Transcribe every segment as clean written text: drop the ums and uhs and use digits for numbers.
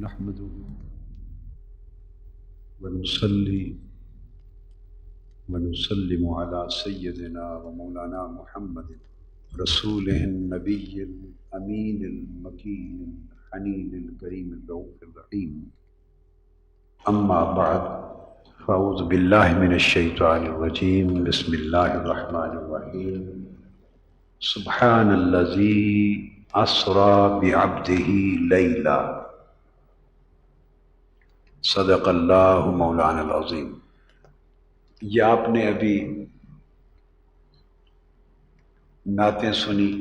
نحمده ونصلي ونسلم على سيدنا ومولانا محمد رسوله النبي الأمين المكين الحنين الكريم الرؤوف الرحيم. أما بعد، فأعوذ بالله من الشيطان الرجيم. بسم الله الرحمن الرحيم. سبحان الذي أسرى بعبده ليلا. صدق اللہ مولانا العظیم. یہ آپ نے ابھی نعتیں سنی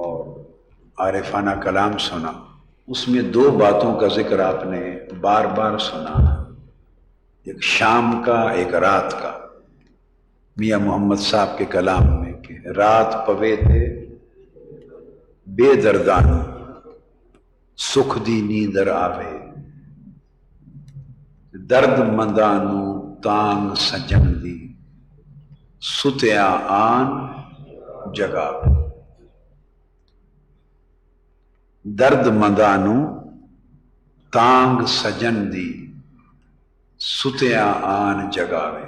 اور عارفانہ کلام سنا. اس میں دو باتوں کا ذکر آپ نے بار بار سنا، ایک شام کا ایک رات کا. میاں محمد صاحب کے کلام میں کہ رات پوے تھے بے دردان، سکھ دی نیندر آوے، درد مندانو تانگ سجن دی، ستیا آن جگا. درد مندانو تانگ سجن دی، ستیا آن جگاوے.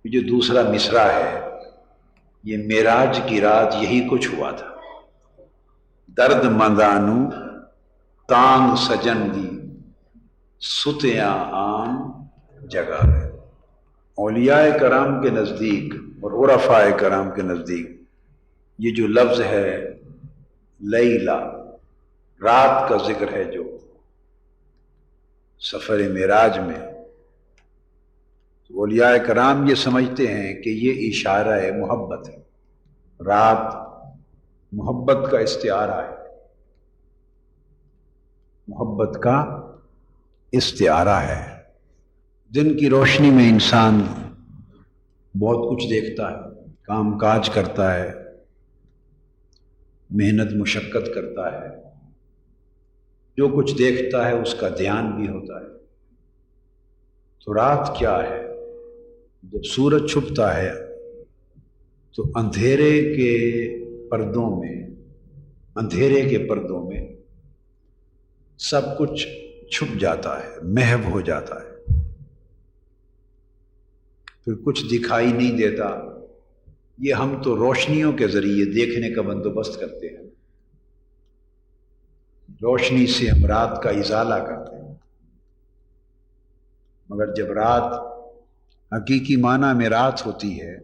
یہ جو دوسرا مصرع ہے، یہ معراج کی رات یہی کچھ ہوا تھا. درد مندانو تانگ سجن دی، ستیا آن جگہ ہے. اولیاء کرام کے نزدیک اور عرفاء کرام کے نزدیک یہ جو لفظ ہے لیلا، رات کا ذکر ہے جو سفر معراج میں، اولیاء کرام یہ سمجھتے ہیں کہ یہ اشارہ محبت ہے. رات محبت کا استعارہ ہے، محبت کا استعارہ ہے. دن کی روشنی میں انسان بہت کچھ دیکھتا ہے، کام کاج کرتا ہے، محنت مشقت کرتا ہے، جو کچھ دیکھتا ہے اس کا دھیان بھی ہوتا ہے. تو رات کیا ہے؟ جب سورج چھپتا ہے تو اندھیرے کے پردوں میں سب کچھ چھپ جاتا ہے، محو ہو جاتا ہے، پھر کچھ دکھائی نہیں دیتا. یہ ہم تو روشنیوں کے ذریعے دیکھنے کا بندوبست کرتے ہیں، روشنی سے ہم رات کا ازالہ کرتے ہیں. مگر جب رات حقیقی معنی میں رات ہوتی ہے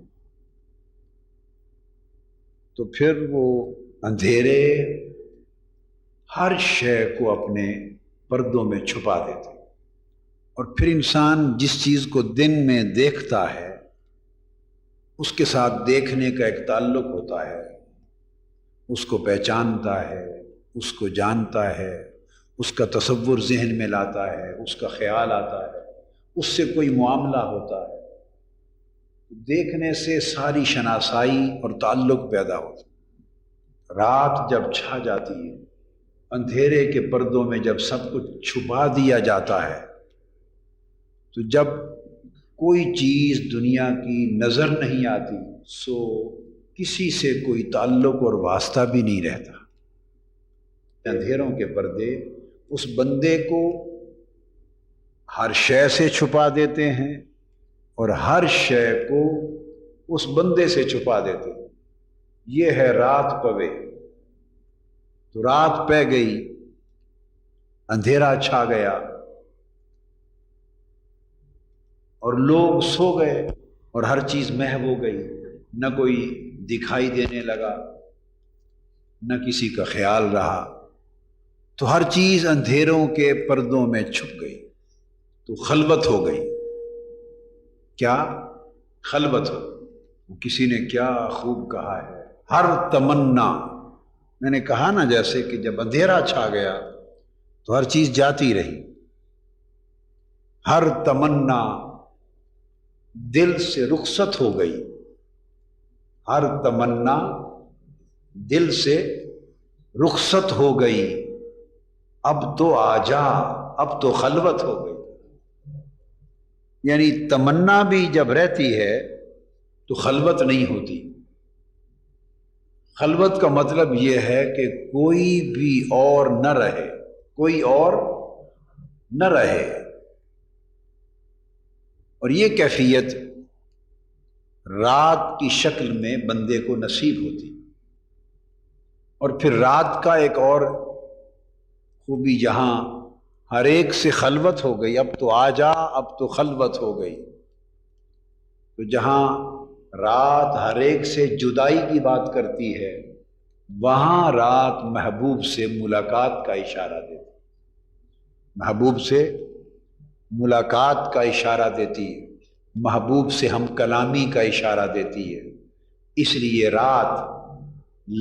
تو پھر وہ اندھیرے ہر شے کو اپنے پردوں میں چھپا دیتے، اور پھر انسان جس چیز کو دن میں دیکھتا ہے اس کے ساتھ دیکھنے کا ایک تعلق ہوتا ہے، اس کو پہچانتا ہے، اس کو جانتا ہے، اس کا تصور ذہن میں لاتا ہے، اس کا خیال آتا ہے، اس سے کوئی معاملہ ہوتا ہے. دیکھنے سے ساری شناسائی اور تعلق پیدا ہوتا ہے. رات جب چھا جاتی ہے، اندھیرے کے پردوں میں جب سب کچھ چھپا دیا جاتا ہے، تو جب کوئی چیز دنیا کی نظر نہیں آتی سو کسی سے کوئی تعلق اور واسطہ بھی نہیں رہتا. اندھیروں کے پردے اس بندے کو ہر شے سے چھپا دیتے ہیں اور ہر شے کو اس بندے سے چھپا دیتے ہیں. یہ ہے رات پوے. تو رات پہ گئی، اندھیرا چھا گیا اور لوگ سو گئے اور ہر چیز محو ہو گئی. نہ کوئی دکھائی دینے لگا، نہ کسی کا خیال رہا، تو ہر چیز اندھیروں کے پردوں میں چھپ گئی. تو خلوت ہو گئی. کیا خلوت ہو؟ کسی نے کیا خوب کہا ہے، ہر تمنا، میں نے کہا نا جیسے کہ جب اندھیرا چھا گیا تو ہر چیز جاتی رہی. ہر تمنا دل سے رخصت ہو گئی، ہر تمنا دل سے رخصت ہو گئی. اب تو آجا، اب تو خلوت ہو گئی. یعنی تمنا بھی جب رہتی ہے تو خلوت نہیں ہوتی. خلوت کا مطلب یہ ہے کہ کوئی بھی اور نہ رہے، کوئی اور نہ رہے، اور یہ کیفیت رات کی شکل میں بندے کو نصیب ہوتی۔ اور پھر رات کا ایک اور خوبی، جہاں ہر ایک سے خلوت ہو گئی، اب تو آ جا، اب تو خلوت ہو گئی، تو جہاں رات ہر ایک سے جدائی کی بات کرتی ہے، وہاں رات محبوب سے ملاقات کا اشارہ دیتی، محبوب سے ملاقات کا اشارہ دیتی ہے، محبوب سے ہم کلامی کا اشارہ دیتی ہے۔ اس لیے رات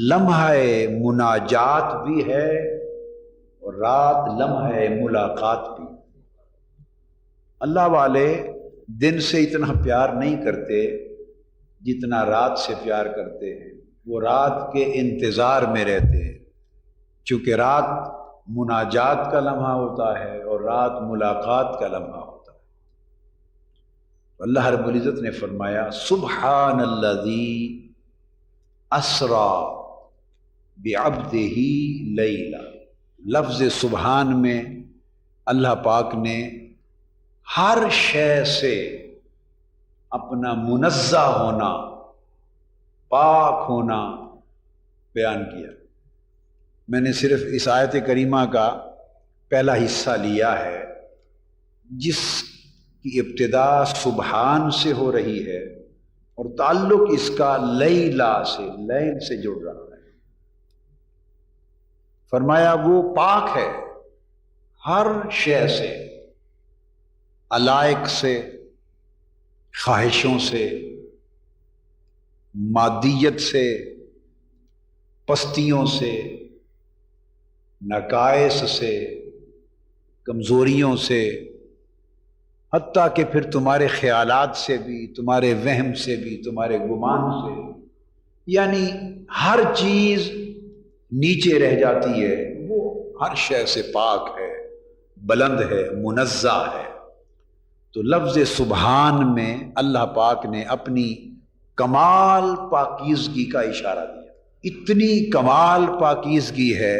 لمحہ مناجات بھی ہے اور رات لمحہ ملاقات بھی۔ اللہ والے دن سے اتنا پیار نہیں کرتے جتنا رات سے پیار کرتے ہیں، وہ رات کے انتظار میں رہتے ہیں، چونکہ رات مناجات کا لمحہ ہوتا ہے اور رات ملاقات کا لمحہ ہوتا ہے۔ اللہ رب العزت نے فرمایا سبحان الذی اسرا بعبدہ لیلا۔ لفظ سبحان میں اللہ پاک نے ہر شے سے اپنا منزہ ہونا، پاک ہونا بیان کیا۔ میں نے صرف اس آیت کریمہ کا پہلا حصہ لیا ہے، جس کی ابتدا سبحان سے ہو رہی ہے اور تعلق اس کا لیلا سے، لیل سے جڑ رہا ہے۔ فرمایا وہ پاک ہے ہر شے سے، علائق سے، خواہشوں سے، مادیت سے، پستیوں سے، نقائص سے، کمزوریوں سے، حتیٰ کہ پھر تمہارے خیالات سے بھی، تمہارے وہم سے بھی، تمہارے گمان سے، یعنی ہر چیز نیچے رہ جاتی ہے، وہ ہر شے سے پاک ہے، بلند ہے، منزہ ہے۔ تو لفظ سبحان میں اللہ پاک نے اپنی کمال پاکیزگی کا اشارہ دیا۔ اتنی کمال پاکیزگی ہے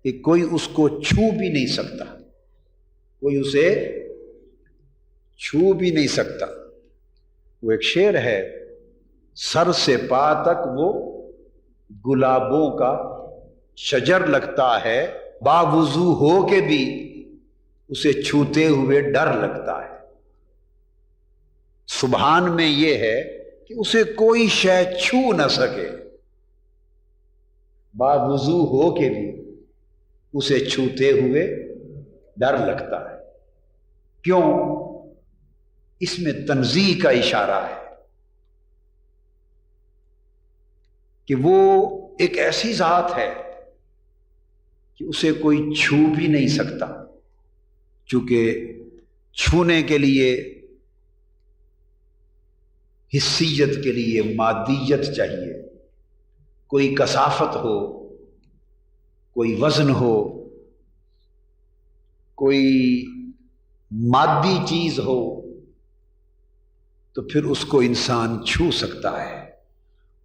کہ کوئی اس کو چھو بھی نہیں سکتا، کوئی اسے چھو بھی نہیں سکتا۔ وہ ایک شعر ہے، سر سے پا تک وہ گلابوں کا شجر لگتا ہے، باوضو ہو کے بھی اسے چھوتے ہوئے ڈر لگتا ہے۔ سبحان میں یہ ہے کہ اسے کوئی شے چھو نہ سکے، باوضو ہو کے بھی اسے چھوتے ہوئے ڈر لگتا ہے۔ کیوں؟ اس میں تنزیہ کا اشارہ ہے کہ وہ ایک ایسی ذات ہے کہ اسے کوئی چھو بھی نہیں سکتا، چونکہ چھونے کے لیے، حسیت کے لیے مادیت چاہیے، کوئی کثافت ہو، کوئی وزن ہو، کوئی مادی چیز ہو، تو پھر اس کو انسان چھو سکتا ہے۔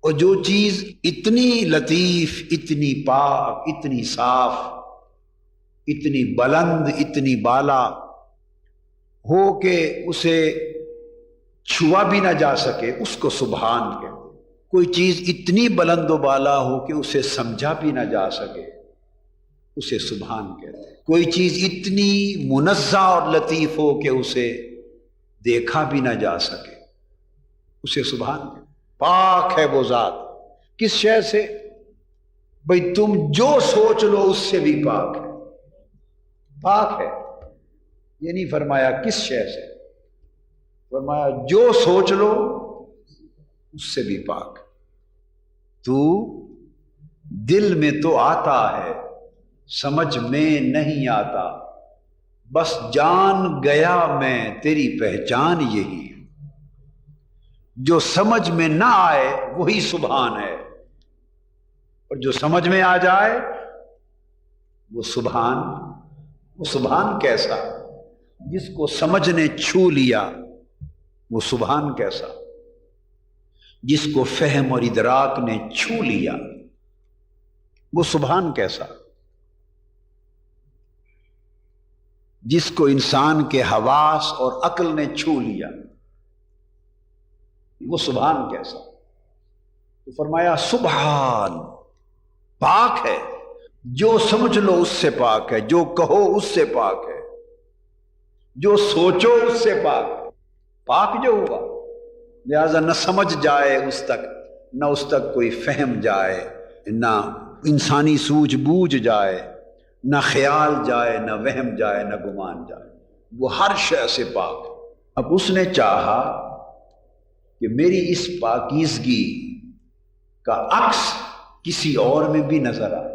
اور جو چیز اتنی لطیف، اتنی پاک، اتنی صاف، اتنی بلند، اتنی بالا ہو کہ اسے چھوا بھی نہ جا سکے، اس کو سبحان کہتے ہیں۔ کوئی چیز اتنی بلند و بالا ہو کہ اسے سمجھا بھی نہ جا سکے، اسے سبحان کہتے ہیں۔ کوئی چیز اتنی منزہ اور لطیف ہو کہ اسے دیکھا بھی نہ جا سکے، اسے سبحان کہتے ہیں۔ پاک ہے وہ ذات، کس شے سے؟ بھئی تم جو سوچ لو اس سے بھی پاک ہے، پاک ہے۔ یہ نہیں فرمایا کس شے سے، فرمایا جو سوچ لو اس سے بھی پاک۔ تو دل میں تو آتا ہے، سمجھ میں نہیں آتا، بس جان گیا میں تیری پہچان یہی ہے۔ جو سمجھ میں نہ آئے وہی سبحان ہے، اور جو سمجھ میں آ جائے وہ سبحان۔ وہ سبحان کیسا؟ جس کو سمجھ نے چھو لیا وہ سبحان کیسا؟ جس کو فہم اور ادراک نے چھو لیا وہ سبحان کیسا؟ جس کو انسان کے حواس اور عقل نے چھو لیا، وہ سبحان کیسا؟ تو فرمایا سبحان پاک ہے، جو سمجھ لو اس سے پاک ہے، جو کہو اس سے پاک ہے، جو سوچو اس سے پاک ہے، پاک جو ہوا، لہذا نہ سمجھ جائے اس تک، نہ اس تک کوئی فہم جائے، نہ انسانی سوجھ بوجھ جائے، نہ خیال جائے، نہ وہم جائے، نہ گمان جائے، وہ ہر شے سے پاک ہے۔ اب اس نے چاہا کہ میری اس پاکیزگی کا عکس کسی اور میں بھی نظر آئے،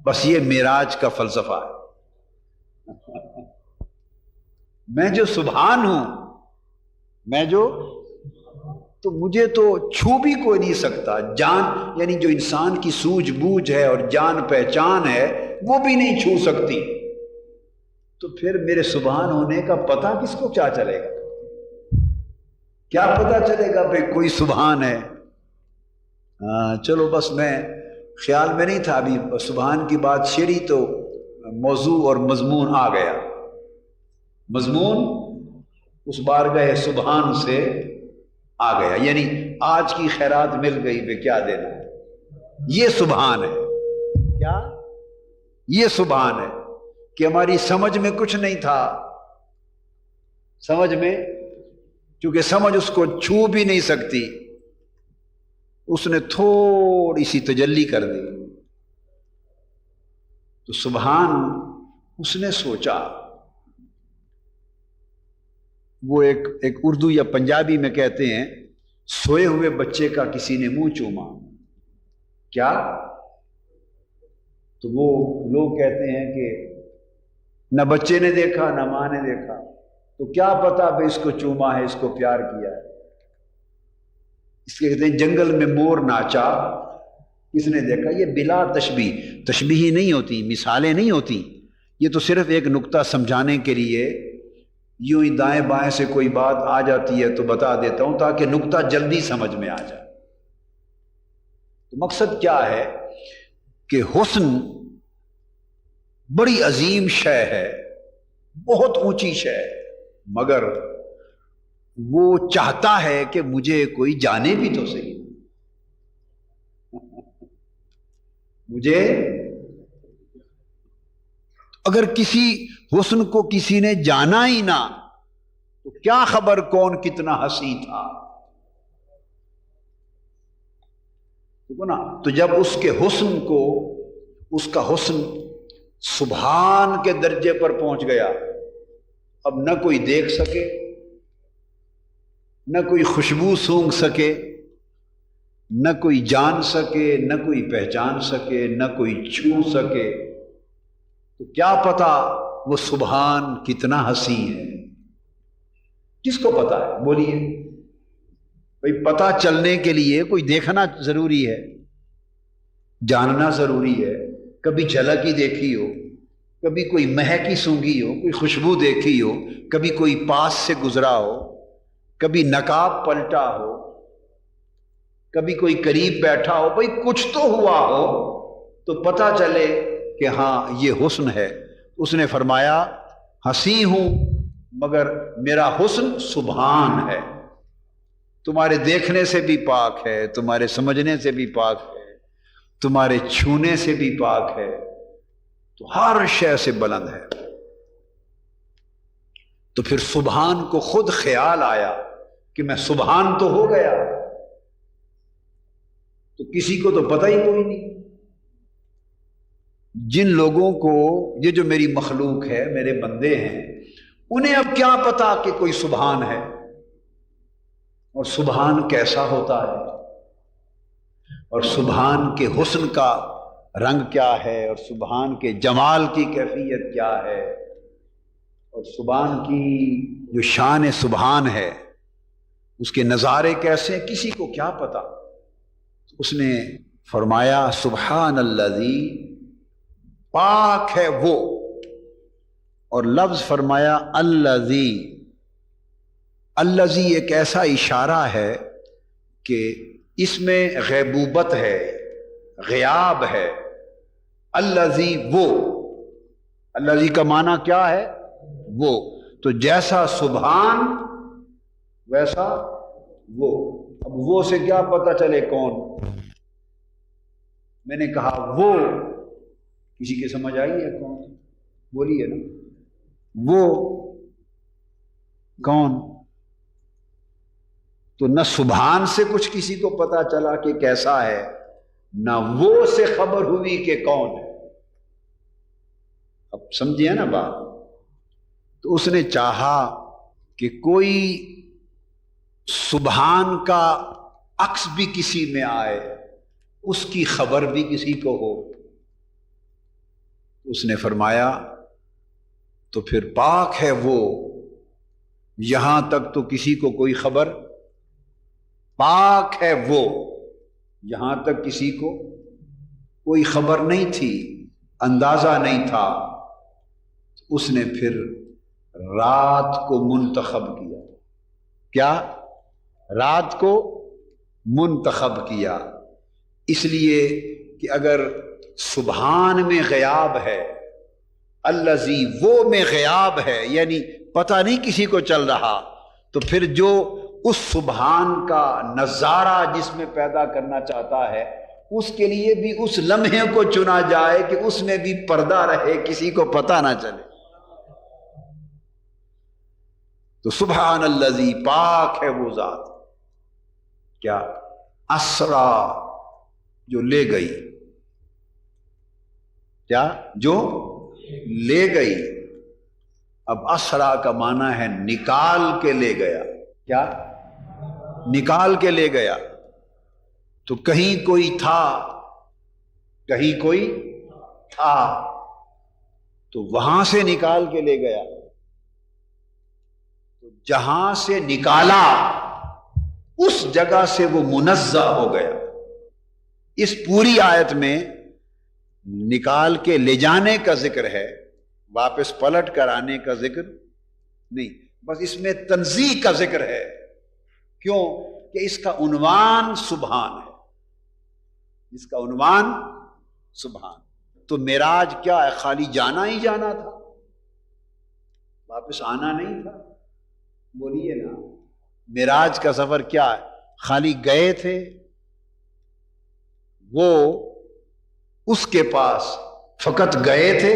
بس یہ معراج کا فلسفہ ہے۔ میں جو سبحان ہوں، میں جو، تو مجھے تو چھو بھی کوئی نہیں سکتا، جان یعنی جو انسان کی سوجھ بوجھ ہے اور جان پہچان ہے وہ بھی نہیں چھو سکتی، تو پھر میرے سبحان ہونے کا پتہ کس کو کیا چلے گا؟ کیا پتہ چلے گا بھئی کوئی سبحان ہے؟ چلو بس میں خیال میں نہیں تھا، ابھی سبحان کی بات چھیڑی تو موضوع اور مضمون آ گیا۔ مضمون اس بارگاہ سبحان سے آ گیا، یعنی آج کی خیرات مل گئی پہ کیا دینا، یہ سبحان ہے۔ کیا یہ سبحان ہے کہ ہماری سمجھ میں کچھ نہیں تھا، سمجھ میں، چونکہ سمجھ اس کو چھو بھی نہیں سکتی، اس نے تھوڑی سی تجلی کر دی، تو سبحان اس نے سوچا۔ وہ ایک اردو یا پنجابی میں کہتے ہیں سوئے ہوئے بچے کا کسی نے منہ چوما، کیا؟ تو وہ لوگ کہتے ہیں کہ نہ بچے نے دیکھا نہ ماں نے دیکھا، تو کیا پتا بھائی اس کو چوما ہے، اس کو پیار کیا ہے۔ اس کے کہتے ہیں جنگل میں مور ناچا، کس نے دیکھا؟ یہ بلا تشبیہ نہیں ہوتی، مثالیں نہیں ہوتی، یہ تو صرف ایک نقطہ سمجھانے کے لیے یوں ہی دائیں بائیں سے کوئی بات آ جاتی ہے تو بتا دیتا ہوں تاکہ نقطہ جلدی سمجھ میں آ جائے۔ تو مقصد کیا ہے کہ حسن بڑی عظیم شے ہے، بہت اونچی شے ہے، مگر وہ چاہتا ہے کہ مجھے کوئی جانے بھی تو صحیح، مجھے اگر کسی حسن کو کسی نے جانا ہی نہ تو کیا خبر کون کتنا حسین تھا، تو جب اس کے حسن کو، اس کا حسن سبحان کے درجے پر پہنچ گیا، اب نہ کوئی دیکھ سکے، نہ کوئی خوشبو سونگھ سکے، نہ کوئی جان سکے، نہ کوئی پہچان سکے، نہ کوئی چھو سکے، تو کیا پتا وہ سبحان کتنا حسین ہے؟ کس کو پتا ہے؟ بولیے بھئی، پتا چلنے کے لیے کوئی دیکھنا ضروری ہے، جاننا ضروری ہے، کبھی جھلک ہی دیکھی ہو، کبھی کوئی مہک ہی سونگھی ہو، کوئی خوشبو دیکھی ہو، کبھی کوئی پاس سے گزرا ہو، کبھی نقاب پلٹا ہو، کبھی کوئی قریب بیٹھا ہو، بھئی کچھ تو ہوا ہو تو پتہ چلے کہ ہاں یہ حسن ہے۔ اس نے فرمایا حسین ہوں مگر میرا حسن سبحان ہے، تمہارے دیکھنے سے بھی پاک ہے، تمہارے سمجھنے سے بھی پاک ہے، تمہارے چھونے سے بھی پاک ہے، تو ہر شے سے بلند ہے۔ تو پھر سبحان کو خود خیال آیا کہ میں سبحان تو ہو گیا، تو کسی کو تو پتہ ہی کوئی نہیں۔ جن لوگوں کو، یہ جو میری مخلوق ہے، میرے بندے ہیں، انہیں اب کیا پتا کہ کوئی سبحان ہے، اور سبحان کیسا ہوتا ہے، اور سبحان کے حسن کا رنگ کیا ہے، اور سبحان کے جمال کی کیفیت کیا ہے، اور سبحان کی جو شان سبحان ہے اس کے نظارے کیسے ہیں، کسی کو کیا پتا۔ اس نے فرمایا سبحان الذی، پاک ہے وہ، اور لفظ فرمایا الذی۔ الذی ایک ایسا اشارہ ہے کہ اس میں غیبوبت ہے، غیاب ہے۔ الذی وہ، الذی کا معنی کیا ہے؟ وہ. تو جیسا سبحان ویسا وہ. اب وہ سے کیا پتہ چلے کون؟ میں نے کہا وہ، کسی کے سمجھ آئی ہے کون؟ بولیے نا. وہ کون؟ تو نہ سبحان سے کچھ کسی کو پتا چلا کہ کیسا ہے، نہ وہ سے خبر ہوئی کہ کون ہے. اب سمجھے نا بات. تو اس نے چاہا کہ کوئی سبحان کا عکس بھی کسی میں آئے، اس کی خبر بھی کسی کو ہو. اس نے فرمایا تو پھر پاک ہے وہ، یہاں تک تو کسی کو کوئی خبر. پاک ہے وہ، یہاں تک کسی کو کوئی خبر نہیں تھی، اندازہ نہیں تھا. اس نے پھر رات کو منتخب کیا. کیا؟ رات کو منتخب کیا. اس لیے کہ اگر سبحان میں غیاب ہے، الذی وہ میں غیاب ہے، یعنی پتہ نہیں کسی کو چل رہا، تو پھر جو اس سبحان کا نظارہ جس میں پیدا کرنا چاہتا ہے، اس کے لیے بھی اس لمحے کو چنا جائے کہ اس میں بھی پردہ رہے، کسی کو پتہ نہ چلے. تو سبحان الذی، پاک ہے وہ ذات. کیا؟ اسرا، جو لے گئی. کیا؟ جو لے گئی. اب اسرا کا معنی ہے نکال کے لے گیا. کیا؟ نکال کے لے گیا. تو کہیں کوئی تھا، کہیں کوئی تھا، تو وہاں سے نکال کے لے گیا. تو جہاں سے نکالا اس جگہ سے وہ منزہ ہو گیا. اس پوری آیت میں نکال کے لے جانے کا ذکر ہے، واپس پلٹ کر آنے کا ذکر نہیں. بس اس میں تنزیہ کا ذکر ہے. کیوں؟ کہ اس کا عنوان سبحان ہے. اس کا عنوان سبحان. تو معراج کیا ہے؟ خالی جانا ہی جانا تھا، واپس آنا نہیں تھا. بولیے نا، معراج کا سفر کیا ہے؟ خالی گئے تھے، وہ اس کے پاس فقط گئے تھے،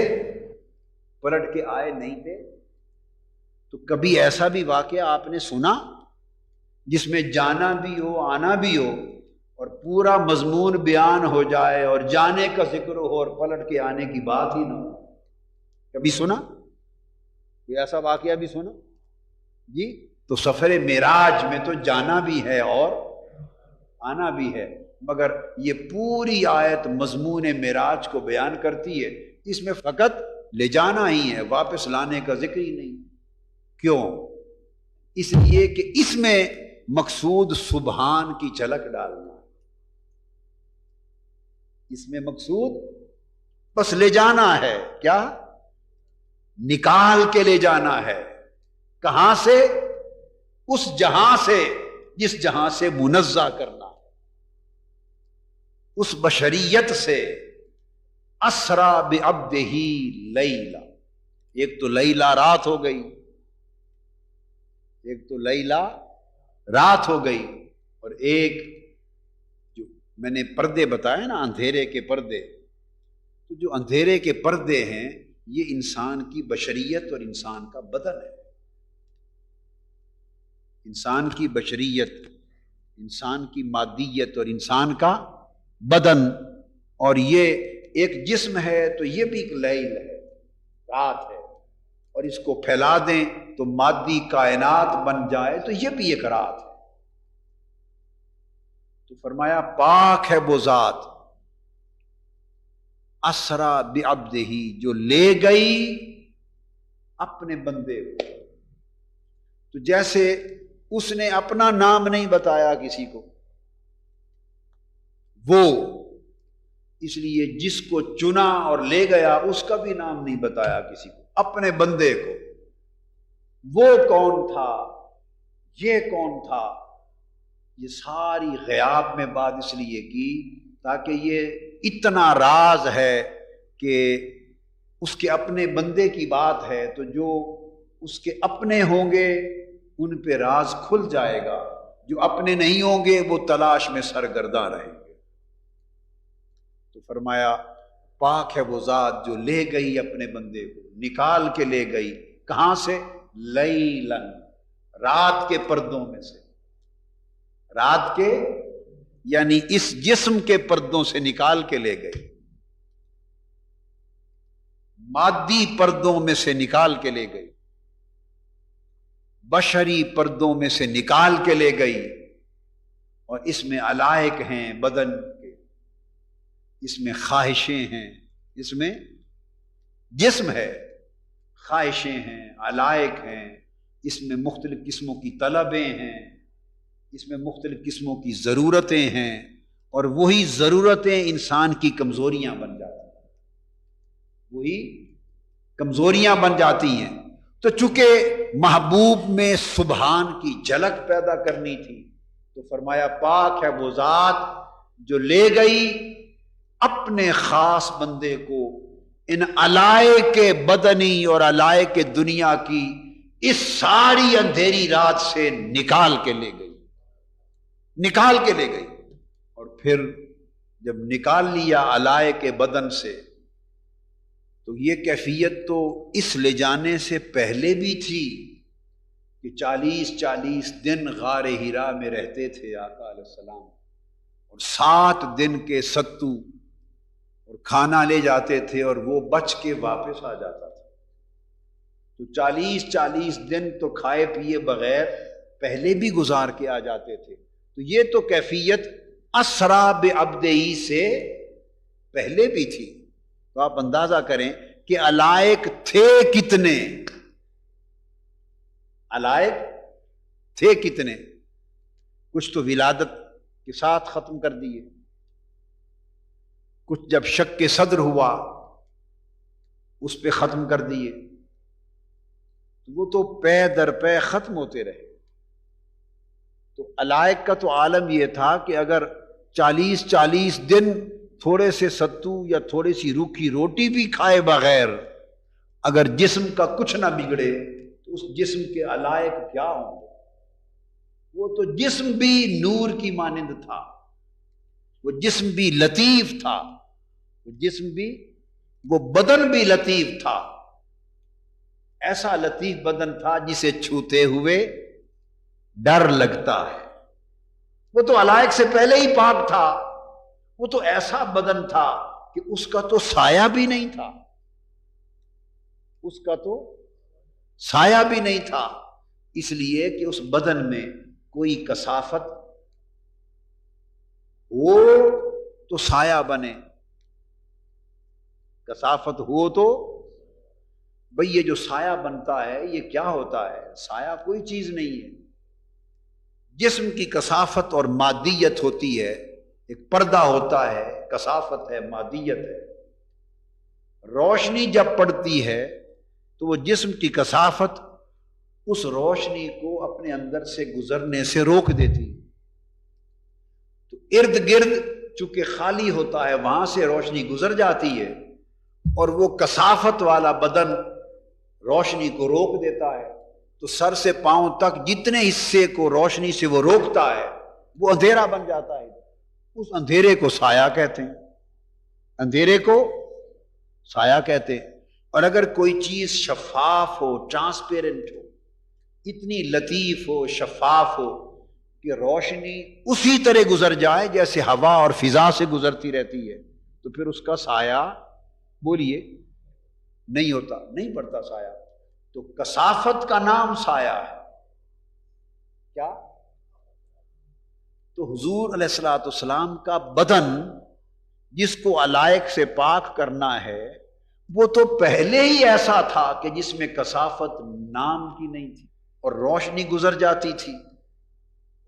پلٹ کے آئے نہیں تھے. تو کبھی ایسا بھی واقعہ آپ نے سنا جس میں جانا بھی ہو آنا بھی ہو اور پورا مضمون بیان ہو جائے اور جانے کا ذکر ہو اور پلٹ کے آنے کی بات ہی نہ ہو؟ کبھی سنا؟ کوئی ایسا واقعہ بھی سنا؟ جی. تو سفر معراج میں تو جانا بھی ہے اور آنا بھی ہے، مگر یہ پوری آیت مضمون معراج کو بیان کرتی ہے. اس میں فقط لے جانا ہی ہے، واپس لانے کا ذکر ہی نہیں. کیوں؟ اس لیے کہ اس میں مقصود سبحان کی جھلک ڈالنا. اس میں مقصود بس لے جانا ہے. کیا؟ نکال کے لے جانا ہے. کہاں سے؟ اس جہاں سے جس جہاں سے منزہ کرنا، اس بشریت سے. اسرا بعبدہ لیلا، ایک تو لیلا رات ہو گئی، ایک تو لیلا رات ہو گئی، اور ایک جو میں نے پردے بتائے نا، اندھیرے کے پردے. تو جو اندھیرے کے پردے ہیں یہ انسان کی بشریت اور انسان کا بدن ہے. انسان کی بشریت، انسان کی مادیت اور انسان کا بدن. اور یہ ایک جسم ہے تو یہ بھی ایک لیل ہے، رات ہے. اور اس کو پھیلا دیں تو مادی کائنات بن جائے تو یہ بھی ایک رات ہے. تو فرمایا پاک ہے وہ ذات، اسرا بعبدہ، جو لے گئی اپنے بندے کو. تو جیسے اس نے اپنا نام نہیں بتایا کسی کو، وہ اس لیے جس کو چنا اور لے گیا اس کا بھی نام نہیں بتایا کسی کو، اپنے بندے کو. وہ کون تھا، یہ کون تھا، یہ ساری غیاب میں بات اس لیے کی تاکہ یہ اتنا راز ہے کہ اس کے اپنے بندے کی بات ہے تو جو اس کے اپنے ہوں گے ان پہ راز کھل جائے گا، جو اپنے نہیں ہوں گے وہ تلاش میں سرگرداں رہیں گے۔ تو فرمایا پاک ہے وہ ذات جو لے گئی اپنے بندے کو، نکال کے لے گئی، کہاں سے؟ لیلن، رات کے پردوں میں سے، رات کے یعنی اس جسم کے پردوں سے نکال کے لے گئی، مادی پردوں میں سے نکال کے لے گئی، بشری پردوں میں سے نکال کے لے گئی، اور اس میں علائق ہیں بدن کے، اس میں خواہشیں ہیں، اس میں جسم ہے، خواہشیں ہیں، علائق ہیں، اس میں مختلف قسموں کی طلبیں ہیں، اس میں مختلف قسموں کی ضرورتیں ہیں، اور وہی ضرورتیں انسان کی کمزوریاں بن جاتی ہیں، وہی کمزوریاں بن جاتی ہیں۔ تو چونکہ محبوب میں سبحان کی جھلک پیدا کرنی تھی تو فرمایا پاک ہے وہ ذات جو لے گئی اپنے خاص بندے کو ان علائق بدنی اور علائق دنیا کی اس ساری اندھیری رات سے نکال کے لے گئی، نکال کے لے گئی۔ اور پھر جب نکال لیا علائق بدن سے تو یہ کیفیت تو اس لے جانے سے پہلے بھی تھی کہ 40 دن غار ہرا میں رہتے تھے آقا علیہ السلام، اور 7 دن کے ستو اور کھانا لے جاتے تھے اور وہ بچ کے واپس آ جاتا تھا۔ تو 40 دن تو کھائے پیے بغیر پہلے بھی گزار کے آ جاتے تھے۔ تو یہ تو کیفیت اسرا بعبدہی سے پہلے بھی تھی۔ تو آپ اندازہ کریں کہ علائق تھے کتنے، علائق تھے کتنے۔ کچھ تو ولادت کے ساتھ ختم کر دیے، کچھ جب شک کے صدر ہوا اس پہ ختم کر دیے، وہ تو پے در پے ختم ہوتے رہے۔ تو علائق کا تو عالم یہ تھا کہ اگر 40 دن تھوڑے سے ستو یا تھوڑی سی روکھی روٹی بھی کھائے بغیر اگر جسم کا کچھ نہ بگڑے تو اس جسم کے علائق کیا ہوں گے؟ وہ تو جسم بھی نور کی مانند تھا، وہ جسم بھی لطیف تھا، وہ جسم بھی، وہ بدن بھی لطیف تھا، ایسا لطیف بدن تھا جسے چھوتے ہوئے ڈر لگتا ہے۔ وہ تو علائق سے پہلے ہی پاک تھا، وہ تو ایسا بدن تھا کہ اس کا تو سایہ بھی نہیں تھا، اس کا تو سایہ بھی نہیں تھا، اس لیے کہ اس بدن میں کوئی کثافت ہو تو سایہ بنے، کثافت ہو تو بھئی یہ جو سایہ بنتا ہے یہ کیا ہوتا ہے؟ سایہ کوئی چیز نہیں ہے، جسم کی کثافت اور مادیت ہوتی ہے، ایک پردہ ہوتا ہے، کثافت ہے، مادیت ہے۔ روشنی جب پڑتی ہے تو وہ جسم کی کثافت اس روشنی کو اپنے اندر سے گزرنے سے روک دیتی، تو ارد گرد چونکہ خالی ہوتا ہے وہاں سے روشنی گزر جاتی ہے، اور وہ کثافت والا بدن روشنی کو روک دیتا ہے، تو سر سے پاؤں تک جتنے حصے کو روشنی سے وہ روکتا ہے وہ اندھیرا بن جاتا ہے۔ اس اندھیرے کو سایہ کہتے ہیں، اندھیرے کو سایہ کہتے ہیں۔ اور اگر کوئی چیز شفاف ہو، ٹرانسپیرنٹ ہو، اتنی لطیف ہو، شفاف ہو کہ روشنی اسی طرح گزر جائے جیسے ہوا اور فضا سے گزرتی رہتی ہے، تو پھر اس کا سایہ بولیے نہیں ہوتا، نہیں پڑتا سایہ۔ تو کثافت کا نام سایہ ہے۔ کیا؟ تو حضور علیہ الصلوۃ والسلام کا بدن جس کو علائق سے پاک کرنا ہے وہ تو پہلے ہی ایسا تھا کہ جس میں کثافت نام کی نہیں تھی اور روشنی گزر جاتی تھی،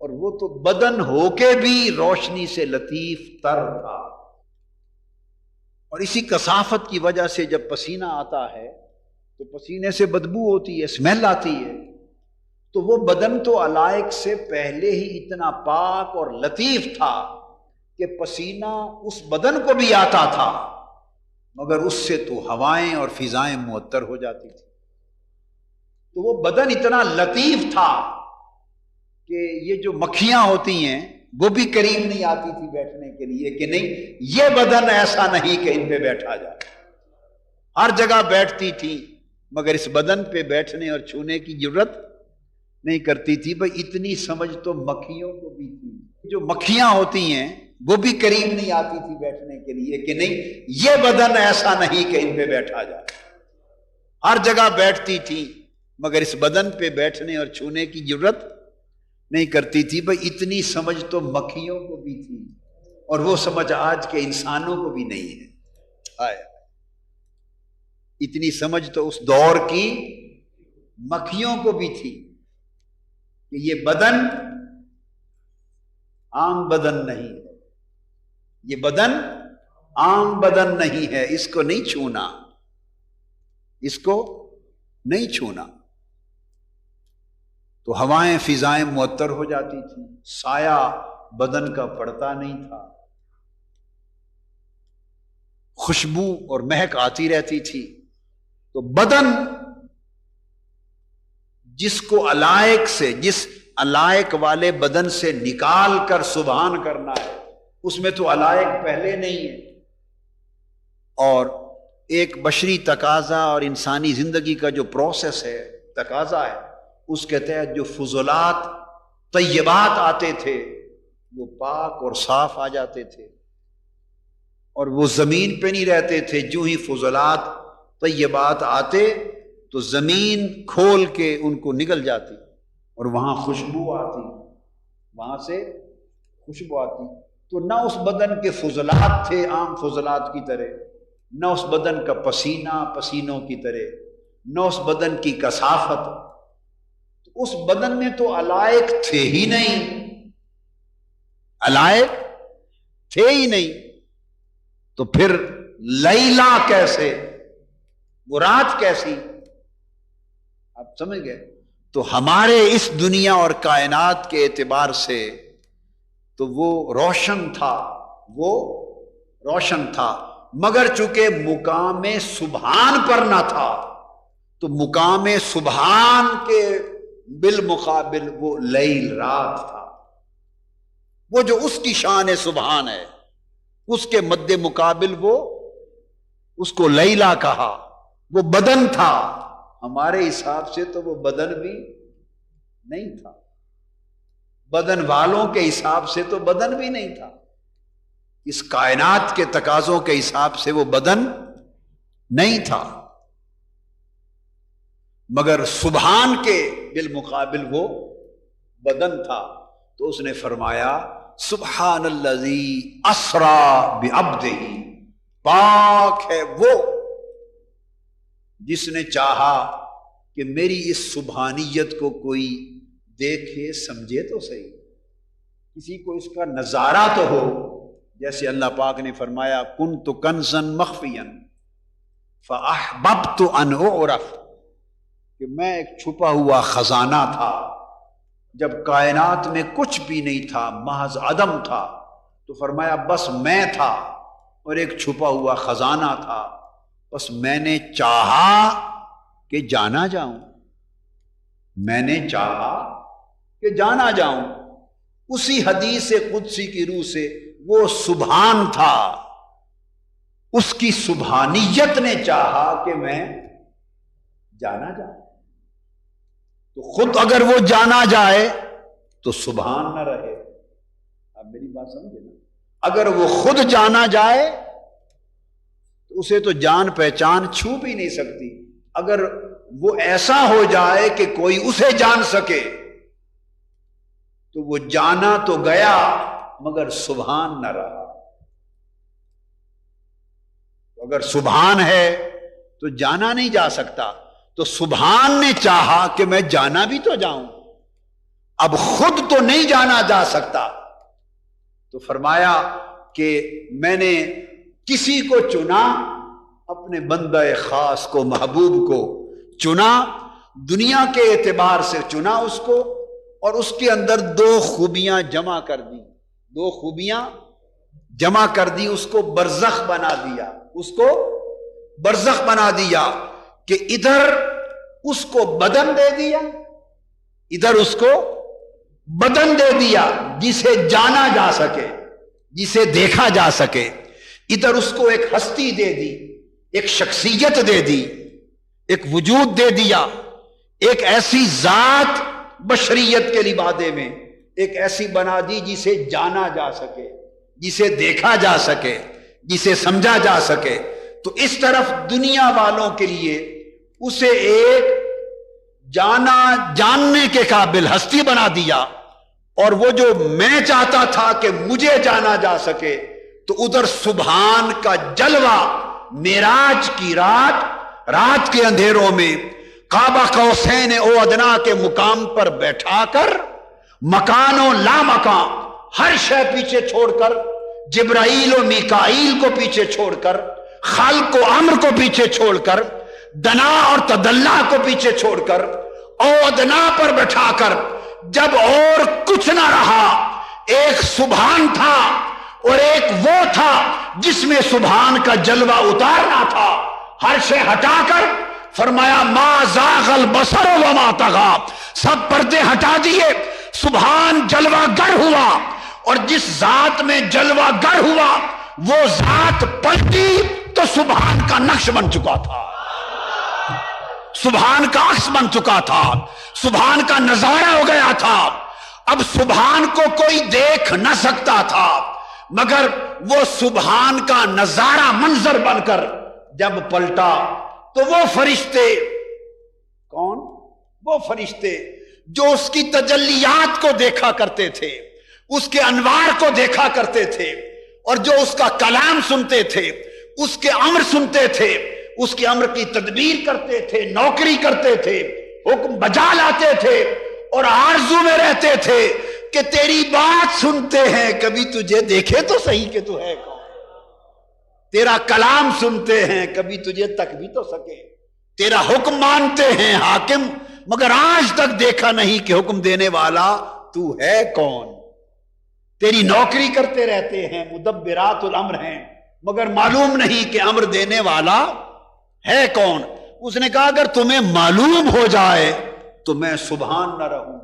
اور وہ تو بدن ہو کے بھی روشنی سے لطیف تر تھا۔ اور اسی کثافت کی وجہ سے جب پسینہ آتا ہے تو پسینے سے بدبو ہوتی ہے، اسمیل آتی ہے، تو وہ بدن تو علائق سے پہلے ہی اتنا پاک اور لطیف تھا کہ پسینہ اس بدن کو بھی آتا تھا مگر اس سے تو ہوائیں اور فضائیں معطر ہو جاتی تھی۔ تو وہ بدن اتنا لطیف تھا کہ یہ جو مکھیاں ہوتی ہیں وہ بھی قریب نہیں آتی تھی بیٹھنے کے لیے کہ نہیں یہ بدن ایسا نہیں کہ ان پہ بیٹھا جائے، ہر جگہ بیٹھتی تھی مگر اس بدن پہ بیٹھنے اور چھونے کی ضرورت نہیں کرتی تھی۔ بھئی اتنی سمجھ تو مکھیوں کو بھی تھی، جو مکھیاں ہوتی ہیں وہ بھی قریب نہیں آتی تھی بیٹھنے کے لیے کہ نہیں یہ بدن ایسا نہیں کہ ان پہ بیٹھا جائے، ہر جگہ بیٹھتی تھی مگر اس بدن پہ بیٹھنے اور چھونے کی ضرورت نہیں کرتی تھی۔ بھئی اتنی سمجھ تو مکھیوں کو بھی تھی، اور وہ سمجھ آج کے انسانوں کو بھی نہیں ہے۔ اتنی سمجھ تو اس دور کی مکھیوں کو بھی تھی کہ یہ بدن عام بدن نہیں ہے، یہ بدن عام بدن نہیں ہے، اس کو نہیں چھونا، اس کو نہیں چھونا۔ تو ہوائیں فضائیں معطر ہو جاتی تھیں، سایہ بدن کا پڑتا نہیں تھا، خوشبو اور مہک آتی رہتی تھی۔ تو بدن جس کو علائق سے، جس علائق والے بدن سے نکال کر سبحان کرنا ہے، اس میں تو علائق پہلے نہیں ہے، اور ایک بشری تقاضا اور انسانی زندگی کا جو پروسیس ہے، تقاضا ہے، اس کے تحت جو فضلات طیبات آتے تھے وہ پاک اور صاف آ جاتے تھے، اور وہ زمین پہ نہیں رہتے تھے۔ جو ہی فضلات طیبات آتے تو زمین کھول کے ان کو نگل جاتی اور وہاں خوشبو آتی، وہاں سے خوشبو آتی۔ تو نہ اس بدن کے فضلات تھے عام فضلات کی طرح، نہ اس بدن کا پسینہ پسینوں کی طرح، نہ اس بدن کی کثافت۔ تو اس بدن میں تو علائق تھے ہی نہیں، علائق تھے ہی نہیں، تو پھر لیلا کیسے، وہ رات کیسی؟ آپ سمجھ گئے؟ تو ہمارے اس دنیا اور کائنات کے اعتبار سے تو وہ روشن تھا، وہ روشن تھا، مگر چونکہ مقام سبحان پر نہ تھا تو مقام سبحان کے بالمقابل وہ لیل رات تھا۔ وہ جو اس کی شان سبحان ہے اس کے مد مقابل وہ اس کو لیلا کہا، وہ بدن تھا۔ ہمارے حساب سے تو وہ بدن بھی نہیں تھا، بدن والوں کے حساب سے تو بدن بھی نہیں تھا، اس کائنات کے تقاضوں کے حساب سے وہ بدن نہیں تھا، مگر سبحان کے بالمقابل وہ بدن تھا۔ تو اس نے فرمایا سبحان الذی اسرا بعبدہ، پاک ہے وہ جس نے چاہا کہ میری اس سبحانیت کو کوئی دیکھے سمجھے تو صحیح، کسی کو اس کا نظارہ تو ہو۔ جیسے اللہ پاک نے فرمایا کنت کنزا مخفیا فاحببت ان اعرف، کہ میں ایک چھپا ہوا خزانہ تھا جب کائنات میں کچھ بھی نہیں تھا، محض عدم تھا، تو فرمایا بس میں تھا اور ایک چھپا ہوا خزانہ تھا، بس میں نے چاہا کہ جانا جاؤں، میں نے چاہا کہ جانا جاؤں۔ اسی حدیث قدسی کی روح سے وہ سبحان تھا، اس کی سبحانیت نے چاہا کہ میں جانا جاؤں۔ تو خود اگر وہ جانا جائے تو سبحان نہ رہے۔ آپ میری بات سمجھے نا؟ اگر وہ خود جانا جائے تو اسے تو جان پہچان چھو بھی نہیں سکتی۔ اگر وہ ایسا ہو جائے کہ کوئی اسے جان سکے تو وہ جانا تو گیا مگر سبحان نہ رہا۔ اگر سبحان ہے تو جانا نہیں جا سکتا، تو سبحان نے چاہا کہ میں جانا بھی تو جاؤں، اب خود تو نہیں جانا جا سکتا، تو فرمایا کہ میں نے کسی کو چنا، اپنے بندہ خاص کو، محبوب کو چنا، دنیا کے اعتبار سے چنا اس کو، اور اس کے اندر دو خوبیاں جمع کر دی، دو خوبیاں جمع کر دی، اس کو برزخ بنا دیا، اس کو برزخ بنا دیا کہ ادھر اس کو بدن دے دیا، ادھر اس کو بدن دے دیا جسے جانا جا سکے، جسے دیکھا جا سکے، ادھر اس کو ایک ہستی دے دی، ایک شخصیت دے دی، ایک وجود دے دیا، ایک ایسی ذات بشریت کے لبادے میں ایک ایسی بنا دی جسے جانا جا سکے، جسے دیکھا جا سکے، جسے سمجھا جا سکے۔ تو اس طرف دنیا والوں کے لیے اسے ایک جاننے کے قابل ہستی بنا دیا، اور وہ جو میں چاہتا تھا کہ مجھے جانا جا سکے، تو ادھر سبحان کا جلوہ معراج کی رات کے اندھیروں میں قاب قوسین او ادنا کے مقام پر بیٹھا کر، مکان و لا مکان ہر شے پیچھے چھوڑ کر، جبرائیل و میکائیل کو پیچھے چھوڑ کر، خلق و امر کو پیچھے چھوڑ کر، دنا اور تدلہ کو پیچھے چھوڑ کر، او ادنا پر بٹھا کر، جب اور کچھ نہ رہا، ایک سبحان تھا اور ایک وہ تھا جس میں سبحان کا جلوہ اتارنا تھا، ہر شے ہٹا کر فرمایا ما زاغ البصر وما طغى، سب پردے ہٹا دیے، سبحان جلوہ گر ہوا، اور جس ذات میں جلوہ گر ہوا وہ ذات پلٹی تو سبحان کا نقش بن چکا تھا، سبحان کا عکس بن چکا تھا، سبحان کا نظارہ ہو گیا تھا۔ اب سبحان کو کوئی دیکھ نہ سکتا تھا، مگر وہ سبحان کا نظارہ منظر بن کر جب پلٹا تو وہ فرشتے، کون؟ وہ فرشتے جو اس کی تجلیات کو دیکھا کرتے تھے، اس کے انوار کو دیکھا کرتے تھے، اور جو اس کا کلام سنتے تھے، اس کے امر سنتے تھے، اس کے امر کی تدبیر کرتے تھے، نوکری کرتے تھے، حکم بجا لاتے تھے، اور آرزو میں رہتے تھے کہ تیری بات سنتے ہیں، کبھی تجھے دیکھے تو صحیح کہ تو ہے کون، تیرا کلام سنتے ہیں، کبھی تجھے تک بھی تو سکے، تیرا حکم مانتے ہیں حاکم، مگر آج تک دیکھا نہیں کہ حکم دینے والا تو ہے کون، تیری نوکری کرتے رہتے ہیں، مدبرات الامر ہیں، مگر معلوم نہیں کہ امر دینے والا ہے کون۔ اس نے کہا اگر تمہیں معلوم ہو جائے تو میں سبحان نہ رہوں۔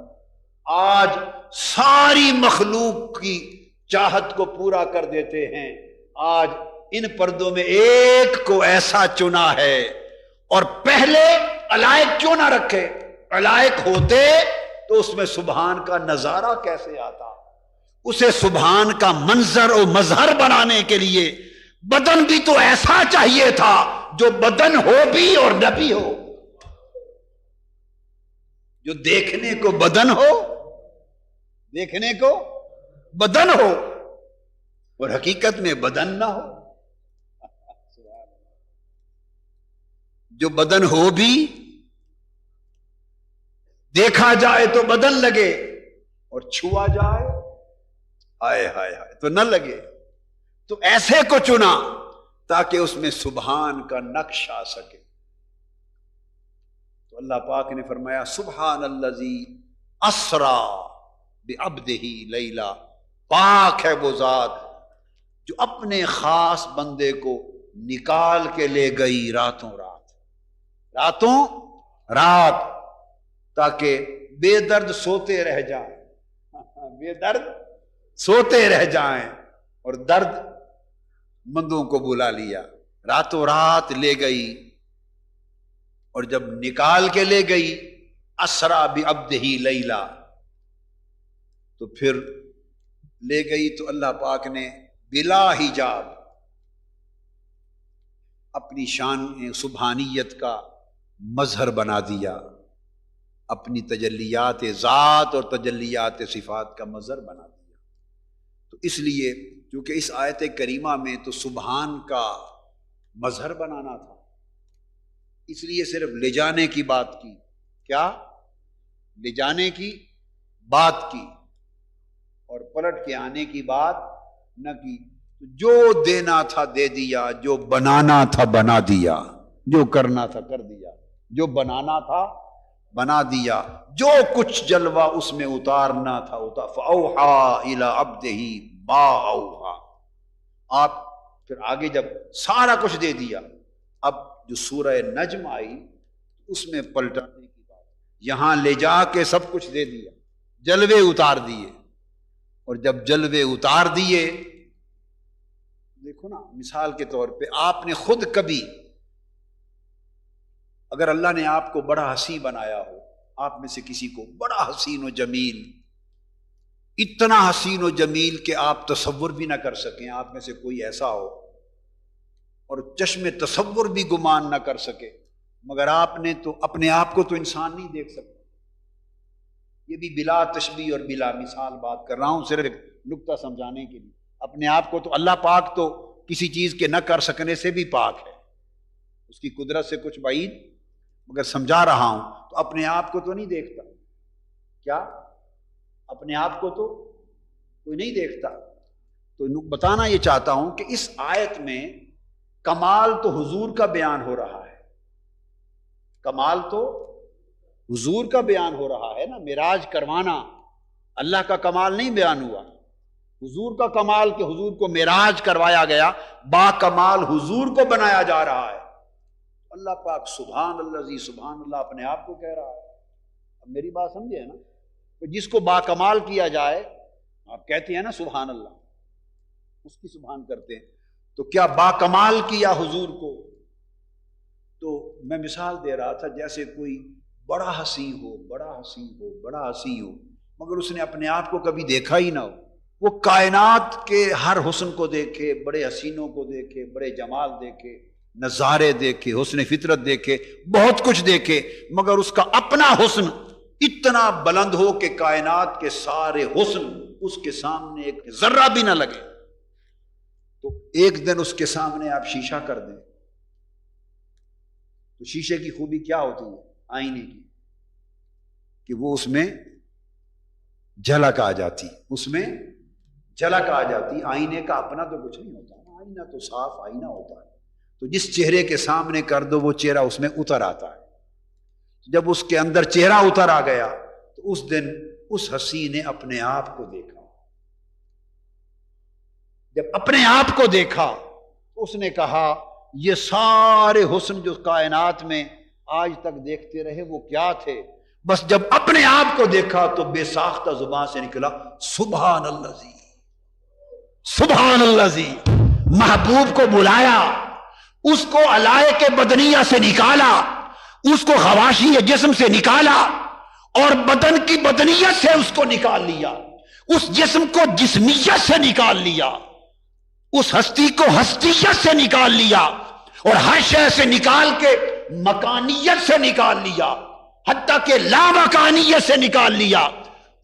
آج ساری مخلوق کی چاہت کو پورا کر دیتے ہیں، آج ان پردوں میں ایک کو ایسا چنا ہے، اور پہلے علائق کیوں نہ رکھے، علائق ہوتے تو اس میں سبحان کا نظارہ کیسے آتا، اسے سبحان کا منظر و مظہر بنانے کے لیے بدن بھی تو ایسا چاہیے تھا جو بدن ہو بھی اور نہ بھی ہو، جو دیکھنے کو بدن ہو، دیکھنے کو بدن ہو اور حقیقت میں بدن نہ ہو، جو بدن ہو بھی، دیکھا جائے تو بدن لگے اور چھوا جائے ہائے ہائے ہائے تو نہ لگے، تو ایسے کو چنا تاکہ اس میں سبحان کا نقش آ سکے۔ تو اللہ پاک نے فرمایا سبحان الذی اسرا بعبدہ لیلا، پاک ہے وہ ذات جو اپنے خاص بندے کو نکال کے لے گئی راتوں رات، تاکہ بے درد سوتے رہ جائیں، بے درد سوتے رہ جائیں، اور درد مندوں کو بلا لیا، راتوں رات لے گئی، اور جب نکال کے لے گئی اسرا بعبدہ لیلا، تو پھر لے گئی تو اللہ پاک نے بلا حجاب اپنی شان سبحانیت کا مظہر بنا دیا، اپنی تجلیات ذات اور تجلیات صفات کا مظہر بنا دیا۔ تو اس لیے کیونکہ اس آیت کریمہ میں تو سبحان کا مظہر بنانا تھا، اس لیے صرف لے جانے کی بات کی، کیا لے جانے کی بات کی اور پلٹ کے آنے کی بات نہ کی۔ جو دینا تھا دے دیا، جو بنانا تھا بنا دیا، جو کرنا تھا کر دیا، جو بنانا تھا بنا دیا، جو کچھ جلوہ اس میں اتارنا تھا اتار۔ فَأَوْحَىٰ إِلَىٰ عَبْدِهِ مَا أَوْحَىٰ، آپ پھر آگے جب سارا کچھ دے دیا اب جو سورہ نجم آئی اس میں پلٹانے کی بات، یہاں لے جا کے سب کچھ دے دیا، جلوے اتار دیے، اور جب جلوے اتار دیے، دیکھو نا مثال کے طور پہ آپ نے خود کبھی، اگر اللہ نے آپ کو بڑا حسین بنایا ہو، آپ میں سے کسی کو بڑا حسین و جمیل، اتنا حسین و جمیل کہ آپ تصور بھی نہ کر سکیں، آپ میں سے کوئی ایسا ہو اور چشم تصور بھی گمان نہ کر سکے، مگر آپ نے تو اپنے آپ کو تو انسان نہیں دیکھ سکتا. یہ بھی بلا تشبیہ اور بلا مثال بات کر رہا ہوں، صرف ایک نکتہ سمجھانے کے لیے. اپنے آپ کو تو اللہ پاک تو کسی چیز کے نہ کر سکنے سے بھی پاک ہے، اس کی قدرت سے کچھ بعید، مگر سمجھا رہا ہوں تو اپنے آپ کو تو نہیں دیکھتا. کیا اپنے آپ کو تو کوئی نہیں دیکھتا؟ تو بتانا یہ چاہتا ہوں کہ اس آیت میں کمال تو حضور کا بیان ہو رہا ہے، کمال تو حضور کا بیان ہو رہا ہے نا. معراج کروانا اللہ کا کمال نہیں بیان ہوا، حضور کا کمال کہ حضور کو معراج کروایا گیا، با کمال حضور کو بنایا جا رہا ہے. اللہ پاک سبحان اللہ سبحان اللہ اپنے آپ کو کہہ رہا ہے. اب میری بات سمجھے نا، تو جس کو با کمال کیا جائے، آپ کہتے ہیں نا سبحان اللہ، اس کی سبحان کرتے ہیں، تو کیا با کمال کیا حضور کو؟ تو میں مثال دے رہا تھا جیسے کوئی بڑا حسین ہو، بڑا حسین ہو، بڑا حسین ہو، مگر اس نے اپنے آپ کو کبھی دیکھا ہی نہ ہو. وہ کائنات کے ہر حسن کو دیکھے، بڑے حسینوں کو دیکھے، بڑے جمال دیکھے، نظارے دیکھے، حسن فطرت دیکھے، بہت کچھ دیکھے، مگر اس کا اپنا حسن اتنا بلند ہو کہ کائنات کے سارے حسن اس کے سامنے ایک ذرہ بھی نہ لگے. تو ایک دن اس کے سامنے آپ شیشہ کر دیں تو شیشے کی خوبی کیا ہوتی ہے؟ آئینے کی، کہ وہ اس میں جھلک آ جاتی، اس میں جھلک آ جاتی. آئینے کا اپنا تو کچھ نہیں ہوتا، آئینہ تو صاف آئینہ ہوتا ہے. تو جس چہرے کے سامنے کر دو وہ چہرہ اس میں اتر آتا ہے. جب اس کے اندر چہرہ اتر آ گیا تو اس دن اس حسین نے اپنے آپ کو دیکھا. جب اپنے آپ کو دیکھا تو اس نے کہا یہ سارے حسن جو کائنات میں آج تک دیکھتے رہے وہ کیا تھے؟ بس جب اپنے آپ کو دیکھا تو بے ساختہ زبان سے نکلا سبحان اللہ، سبحان اللہ. محبوب کو بلایا، اس کو علائق بدنیہ سے نکالا، اس کو خواشی جسم سے نکالا، اور بدن کی بدنیت سے اس کو نکال لیا، اس جسم کو جسمیت سے نکال لیا، اس ہستی کو ہستیت سے نکال لیا، اور ہر شے سے نکال کے مکانیت سے نکال لیا، حتیٰ کہ لا مکانیت سے نکال لیا.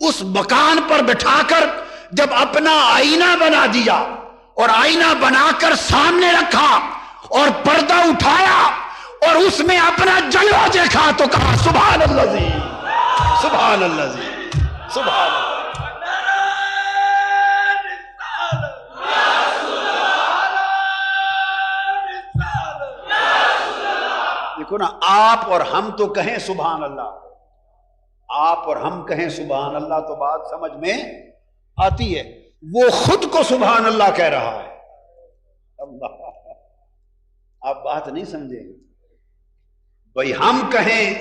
اس مکان پر بٹھا کر جب اپنا آئینہ بنا دیا اور آئینہ بنا کر سامنے رکھا اور پردہ اٹھایا اور اس میں اپنا جلوہ دیکھا تو کہا سبحان اللہ، سبحان اللہ، سبحان اللہ. دیکھو نا، آپ اور ہم تو کہیں سبحان اللہ، آپ اور ہم کہیں سبحان اللہ تو بات سمجھ میں آتی ہے. وہ خود کو سبحان اللہ کہہ رہا ہے. اللہ، آپ بات نہیں سمجھیں گے. بھائی ہم کہیں،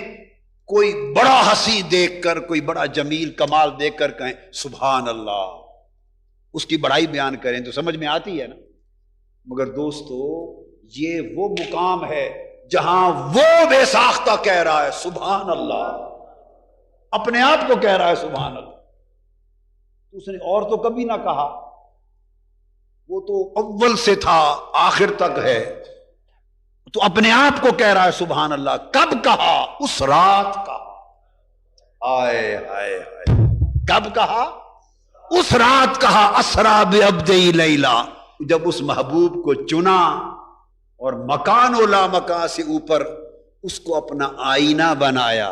کوئی بڑا ہنسی دیکھ کر، کوئی بڑا جمیل کمال دیکھ کر کہیں سبحان اللہ، اس کی بڑائی بیان کریں تو سمجھ میں آتی ہے نا. مگر دوستو، یہ وہ مقام ہے جہاں وہ بے ساختہ کہہ رہا ہے سبحان اللہ، اپنے آپ کو کہہ رہا ہے سبحان اللہ. اس نے اور تو کبھی نہ کہا، وہ تو اول سے تھا آخر تک ہے، تو اپنے آپ کو کہہ رہا ہے سبحان اللہ. کب کہا؟ اس رات کہا. آئے ہائے ہائے، کب کہا؟ اس رات کہا. اسرا بعبدی لیلا، جب اس محبوب کو چنا اور مکان و لا مکان سے اوپر اس کو اپنا آئینہ بنایا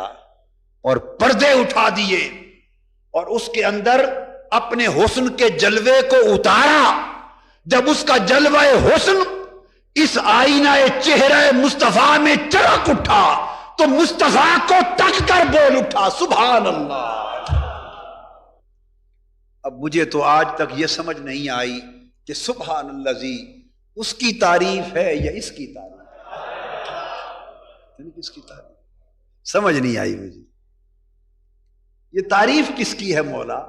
اور پردے اٹھا دیے اور اس کے اندر اپنے حسن کے جلوے کو اتارا. جب اس کا جلوہ حسن اس آئینہ چہرہ مصطفیٰ میں چمک اٹھا تو مصطفیٰ کو تک کر بول اٹھا سبحان اللہ. اب مجھے تو آج تک یہ سمجھ نہیں آئی کہ سبحان اللہ اس کی تعریف ہے یا اس کی تعریف ہے. کس کی تعریف؟ سمجھ نہیں آئی مجھے. یہ تعریف کس کی ہے مولا؟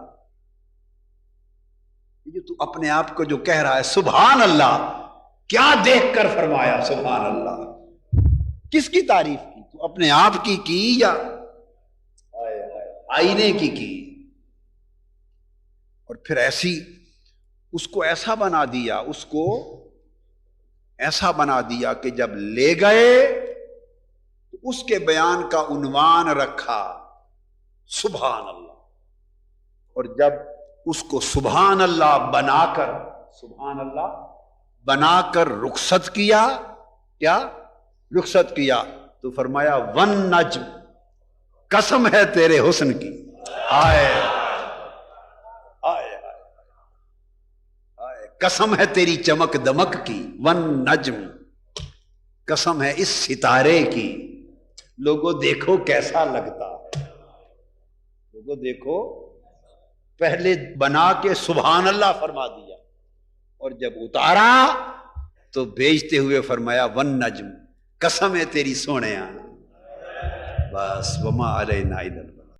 یہ تو اپنے آپ کو جو کہہ رہا ہے سبحان اللہ، کیا دیکھ کر فرمایا سبحان اللہ؟ کس کی تعریف کی؟ تو اپنے آپ کی یا آئینے کی؟ اور پھر ایسی اس کو ایسا بنا دیا، اس کو ایسا بنا دیا کہ جب لے گئے تو اس کے بیان کا عنوان رکھا سبحان اللہ، اور جب اس کو سبحان اللہ بنا کر رخصت کیا، کیا رخصت کیا؟ تو فرمایا ون نجم، قسم ہے تیرے حسن کی. آئے قسم ہے تیری چمک دمک کی. ون نجم، قسم ہے اس ستارے کی. لوگوں دیکھو کیسا لگتا ہے، لوگوں دیکھو. پہلے بنا کے سبحان اللہ فرما دیا، اور جب اتارا تو بھیجتے ہوئے فرمایا ون نجم، قسم ہے تیری سونیا. بس وما علینا الا البلاغ.